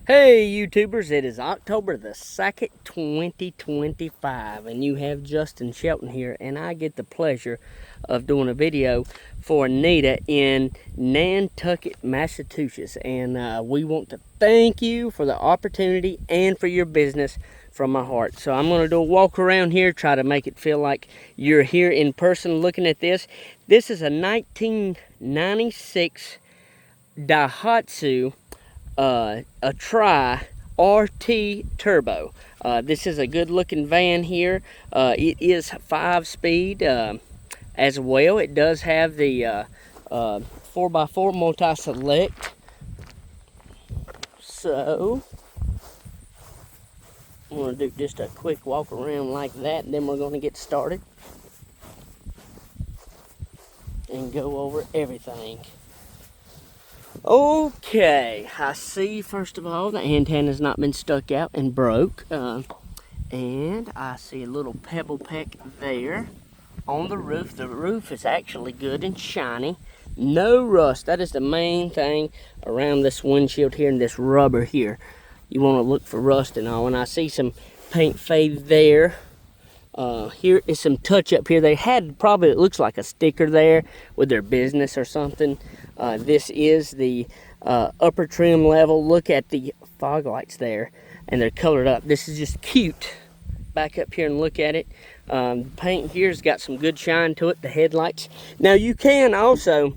Hey YouTubers, it is October the 2nd, 2025, and you have Justin Shelton here, and I get the pleasure of doing a video for Anita in Nantucket, Massachusetts. And we want to thank you for the opportunity and for your business from my heart. So I'm going to do a walk around here, try to make it feel like you're here in person looking at this. This is a 1996 Daihatsu a Tri-RT Turbo. This is a good looking van here. It is 5-speed as well. It does have the 4x4 multi-select. So I'm going to do just a quick walk around like that, and then we're going to get started and go over everything. Okay, I see first of all the antenna's not been stuck out and broke, and I see a little pebble peck there on the roof. The roof is actually good and shiny, no rust. That is the main thing around this windshield here and this rubber here. You want to look for rust and all. And I see some paint fade there. Here is some touch up here. They had probably, it looks like a sticker there with their business or something. This is the upper trim level. Look at the fog lights there, and they're colored up. This is just cute. Back up here and look at it. The paint here's got some good shine to it. The headlights. Now you can also,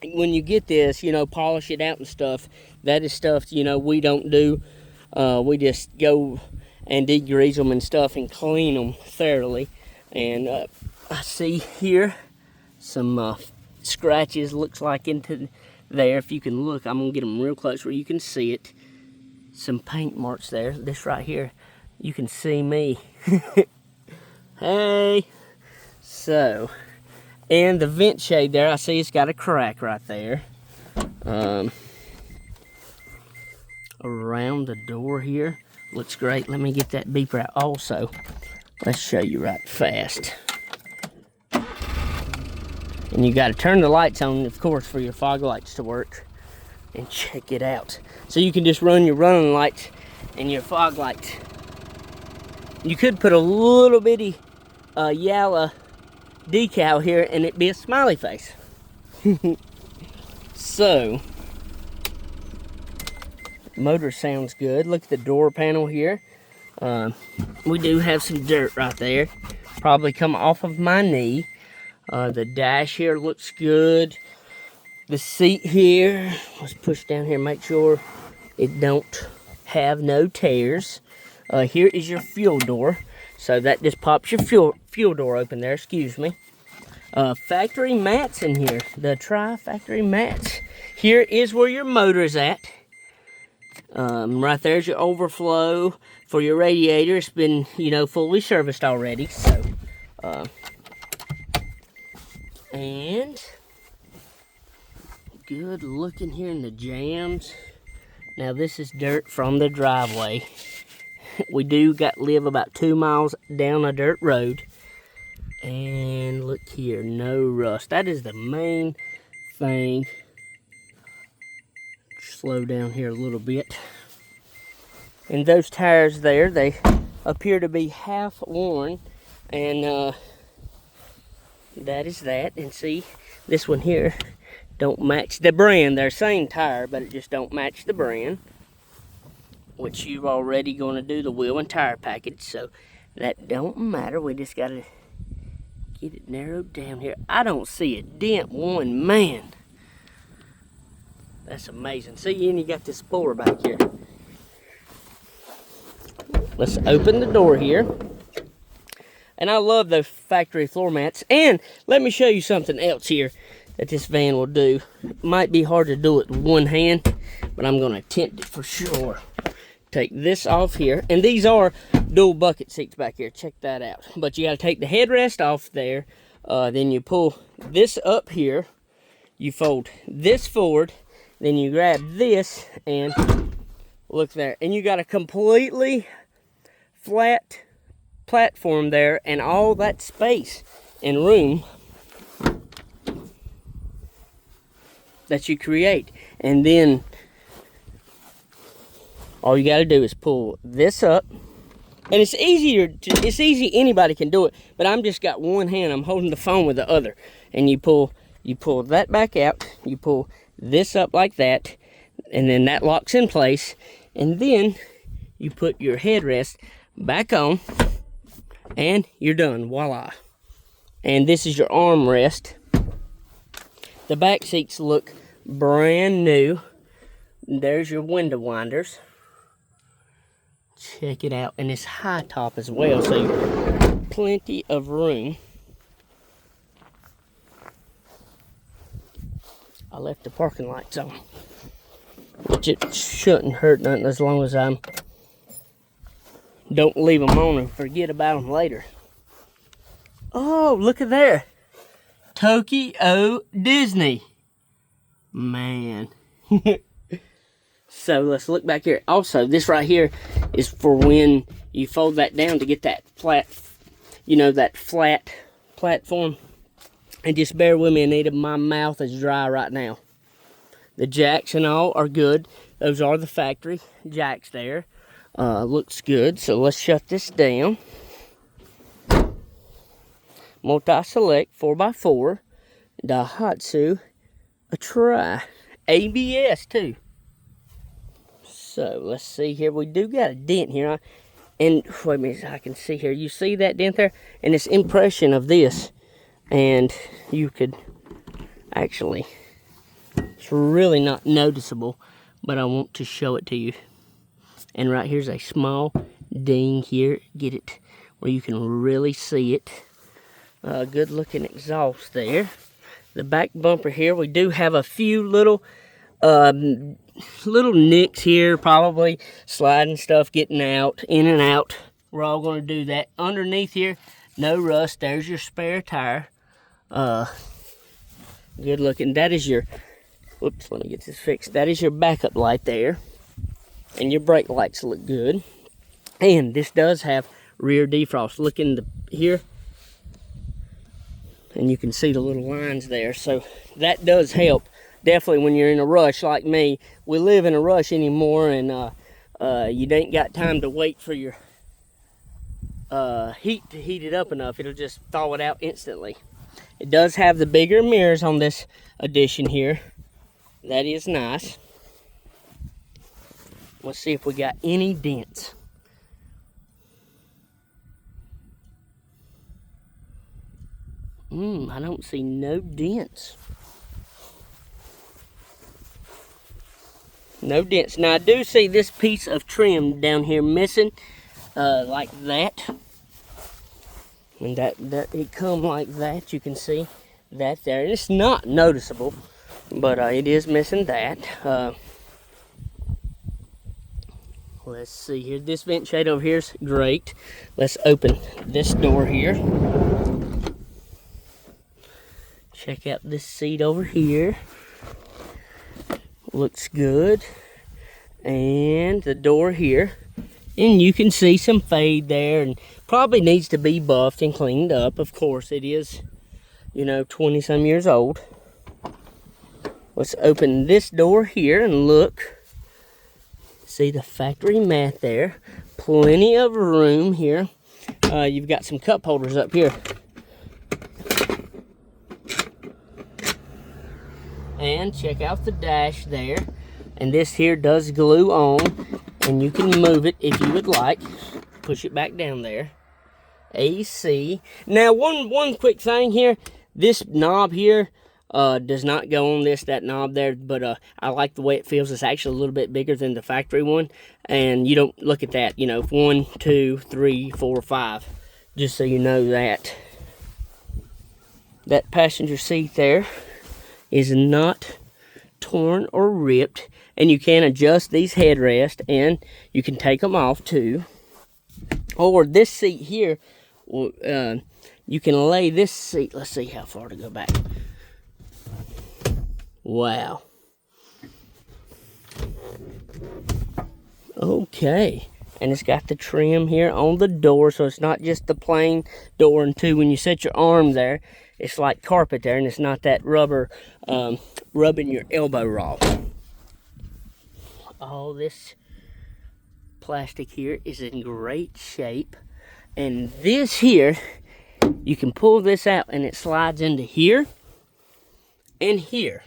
when you get this, you know, polish it out and stuff. That is stuff, you know, we don't do. We just go and degrease them and stuff and clean them thoroughly. And I see here some scratches, looks like into there. If you can look, I'm gonna get them real close where you can see it. Some paint marks there. This right here, you can see me. Hey. So, and the vent shade there, I see it's got a crack right there. Around the door here, looks great. Let me get that beeper out also. Let's show you right fast. And you got to turn the lights on, of course, for your fog lights to work. And check it out. So you can just run your running lights and your fog lights. You could put a little bitty yellow decal here and it'd be a smiley face. So, motor sounds good. Look at the door panel here. We do have some dirt right there. Probably come off of my knee. The dash here looks good. The seat here, let's push down here, make sure it don't have no tears. Here is your fuel door. So that just pops your fuel door open there, excuse me. Factory mats in here, the Tri-factory mats. Here is where your motor is at. Right there's your overflow for your radiator. It's been, you know, fully serviced already. So, and good looking here in the jams. Now this is dirt from the driveway. We do live about 2 miles down a dirt road. And look here, no rust. That is the main thing. Slow down here a little bit. And those tires there, they appear to be half worn. And that is that. And see, this one here don't match the brand. They're same tire, but it just don't match the brand. Which you've already going to do the wheel and tire package. So that don't matter. We just got to get it narrowed down here. I don't see a dent one, man. That's amazing. See, and you got this spoiler back here. Let's open the door here. And I love those factory floor mats. And let me show you something else here that this van will do. It might be hard to do it with one hand, but I'm going to attempt it for sure. Take this off here. And these are dual bucket seats back here. Check that out. But you got to take the headrest off there. Then you pull this up here. You fold this forward. Then you grab this and look there. And you got a completely flat platform there and all that space and room that you create. And then All you got to do is pull this up. And it's easy, anybody can do it, but I'm just got one hand, I'm holding the phone with the other. And you pull that back out, you pull this up like that, and then that locks in place. And then you put your headrest back on, and you're done, voila. And this is your armrest. The back seats look brand new. There's your window winders. Check it out, and it's high top as well, so plenty of room. I left the parking lights on, which it shouldn't hurt nothing as long as I don't leave them on and forget about them later. Oh, look at there, Tokyo Disney, man. So let's look back here. Also, this right here is for when you fold that down to get that flat, you know, that flat platform. And just bear with me, Anita, my mouth is dry right now. The jacks and all are good. Those are the factory jacks there. Looks good. So let's shut this down. Multi-select 4x4. Daihatsu. A try. ABS too. So let's see here. We do got a dent here. And wait a minute, I can see here. You see that dent there? And it's impression of this. And you could actually, it's really not noticeable, but I want to show it to you. And right here's a small ding here. Get it where you can really see it. Good looking exhaust there. The back bumper here, we do have a few little nicks here, probably sliding stuff, getting out, in and out. We're all going to do that. Underneath here, no rust. There's your spare tire. Good looking. That is your, whoops, let me get this fixed. That is your backup light there. And your brake lights look good. And this does have rear defrost. Look in here. And you can see the little lines there. So that does help. Definitely when you're in a rush like me. We live in a rush anymore, and you ain't got time to wait for your heat to heat it up enough. It'll just thaw it out instantly. It does have the bigger mirrors on this edition here. That is nice. Let's see if we got any dents. I don't see no dents. No dents. Now I do see this piece of trim down here missing, like that. And that it come like that. You can see that there. And it's not noticeable, but it is missing that. Let's see here. This vent shade over here is great. Let's open this door here. Check out this seat over here. Looks good. And the door here. And you can see some fade there, and probably needs to be buffed and cleaned up. Of course, it is, 20-some years old. Let's open this door here and look. See the factory mat there. Plenty of room here. You've got some cup holders up here. And check out the dash there. And this here does glue on. And you can move it if you would like. Push it back down there. AC. Now, one quick thing here. This knob here does not go on that knob there. But I like the way it feels. It's actually a little bit bigger than the factory one. And you don't look at that. 1, 2, 3, 4, 5. Just so you know that. That passenger seat there is not torn or ripped. And you can adjust these headrests, and you can take them off too. Or this seat here, you can lay this seat. Let's see how far to go back. Wow. Okay. And it's got the trim here on the door, so it's not just the plain door. And two, when you set your arm there, it's like carpet there, and it's not that rubber rubbing your elbow raw. All this plastic here is in great shape. And this here, you can pull this out and it slides into here and here.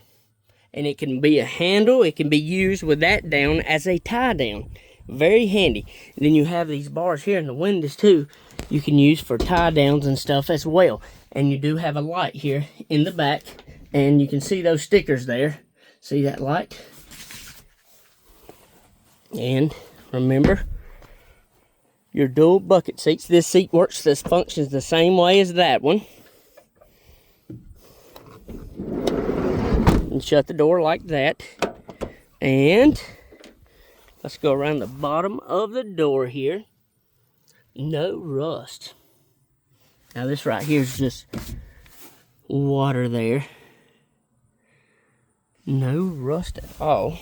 And it can be a handle, it can be used with that down as a tie down. Very handy. And then you have these bars here in the windows too, you can use for tie downs and stuff as well. And you do have a light here in the back, and you can see those stickers there. See that light? And remember, your dual bucket seats. This seat works, this functions the same way as that one. And shut the door like that. And let's go around the bottom of the door here. No rust. Now this right here is just water there. No rust at all.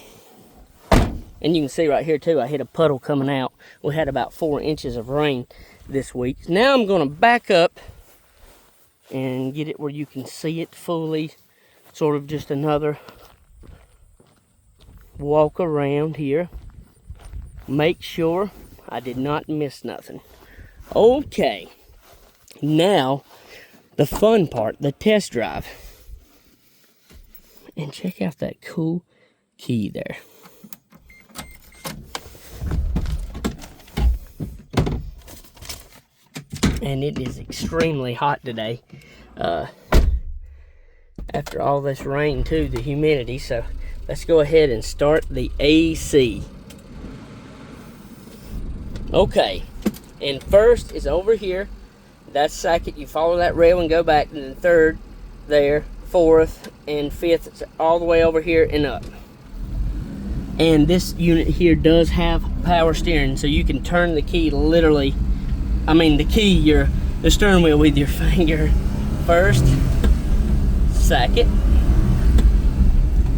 And you can see right here too, I hit a puddle coming out. We had about 4 inches of rain this week. Now I'm going to back up and get it where you can see it fully. Sort of just another walk around here. Make sure I did not miss nothing. Okay, now the fun part, the test drive. And check out that cool key there. And it is extremely hot today. After all this rain too, the humidity. So let's go ahead and start the AC. Okay, and first is over here. That's second. You follow that rail and go back, and then third there, fourth and fifth. It's all the way over here and up. And this unit here does have power steering, so you can turn the key literally. The steering wheel with your finger. First, second,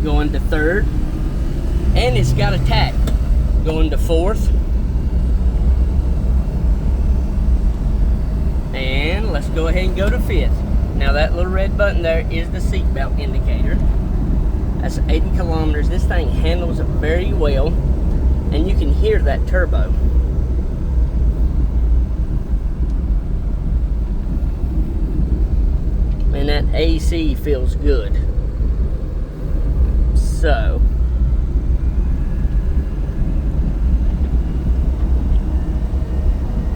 going to third, and it's got a tach. Going to fourth, and let's go ahead and go to fifth. Now that little red button there is the seatbelt indicator. That's 80 kilometers. This thing handles it very well, and you can hear that turbo. And that AC feels good. So,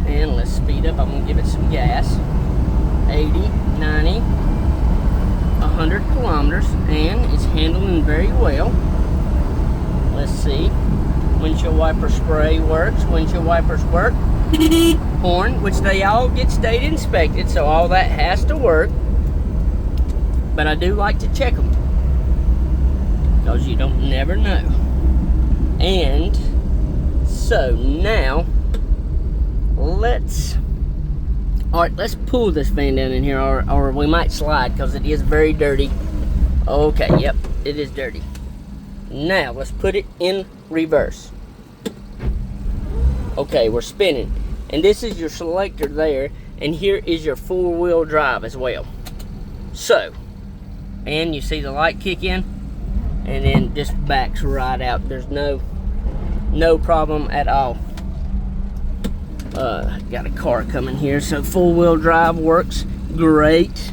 and let's speed up. I'm going to give it some gas. 80, 90, 100 kilometers, and it's handling very well. Let's see. Windshield wiper spray works. Windshield wipers work. Horn, which they all get state inspected, so all that has to work. But I do like to check them, because you don't never know. And so now let's pull this van down in here, or we might slide, because it is very dirty. Okay, yep, it is dirty. Now let's put it in reverse. Okay, we're spinning, and this is your selector there, and here is your four-wheel drive as well. So, and you see the light kick in, and then just backs right out. There's no problem at all. Got a car coming here, so four-wheel drive works great.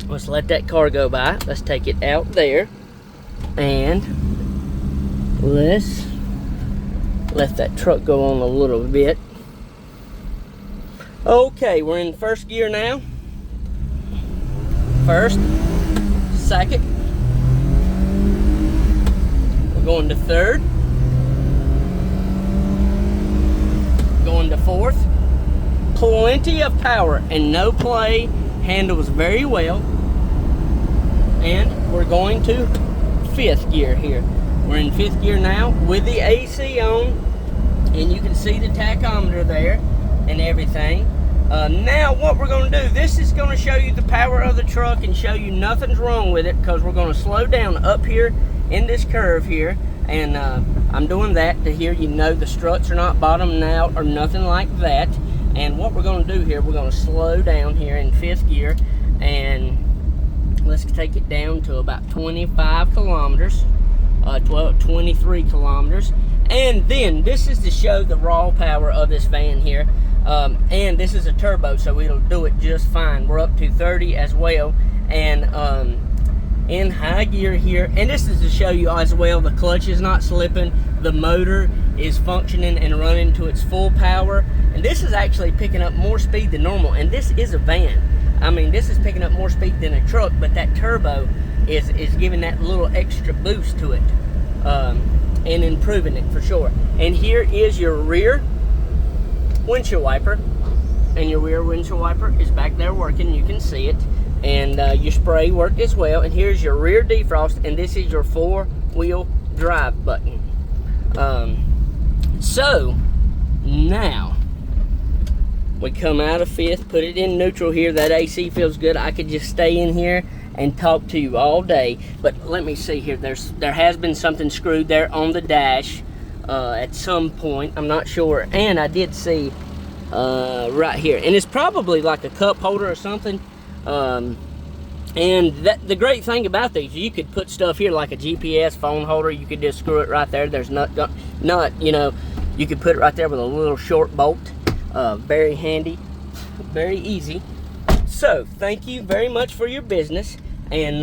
Let's let that car go by. Let's take it out there, and let's let that truck go on a little bit. Okay, we're in first gear now. First, second, we're going to third, going to fourth. Plenty of power and no play, handles very well. And we're going to fifth gear here. We're in fifth gear now with the AC on, and you can see the tachometer there and everything. Now what we're going to do, this is going to show you the power of the truck and show you nothing's wrong with it, because we're going to slow down up here in this curve here, and I'm doing that to hear you know the struts are not bottoming out or nothing like that. And what we're going to do here, we're going to slow down here in fifth gear, and let's take it down to about 25 kilometers. 23 kilometers. And then this is to show the raw power of this van here. And this is a turbo, so it'll do it just fine. We're up to 30 as well, and in high gear here. And this is to show you as well, the clutch is not slipping, the motor is functioning and running to its full power. And this is actually picking up more speed than normal, and this is a van. I mean, this is picking up more speed than a truck, but that turbo is giving that little extra boost to it, and improving it for sure. And here is your rear windshield wiper, and your rear windshield wiper is back there working. You can see it, and your spray worked as well. And here's your rear defrost, and this is your 4-wheel drive button. So now we come out of fifth, put it in neutral here. That AC feels good. I could just stay in here and talk to you all day, but let me see here. There has been something screwed there on the dash at some point. I'm not sure. And I did see right here, and it's probably like a cup holder or something. And the great thing about these, you could put stuff here like a GPS phone holder. You could just screw it right there. There's not, you know, you could put it right there with a little short bolt. Very handy, very easy. So thank you very much for your business, and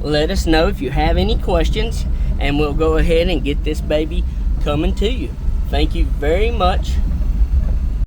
let us know if you have any questions, and we'll go ahead and get this baby coming to you. Thank you very much.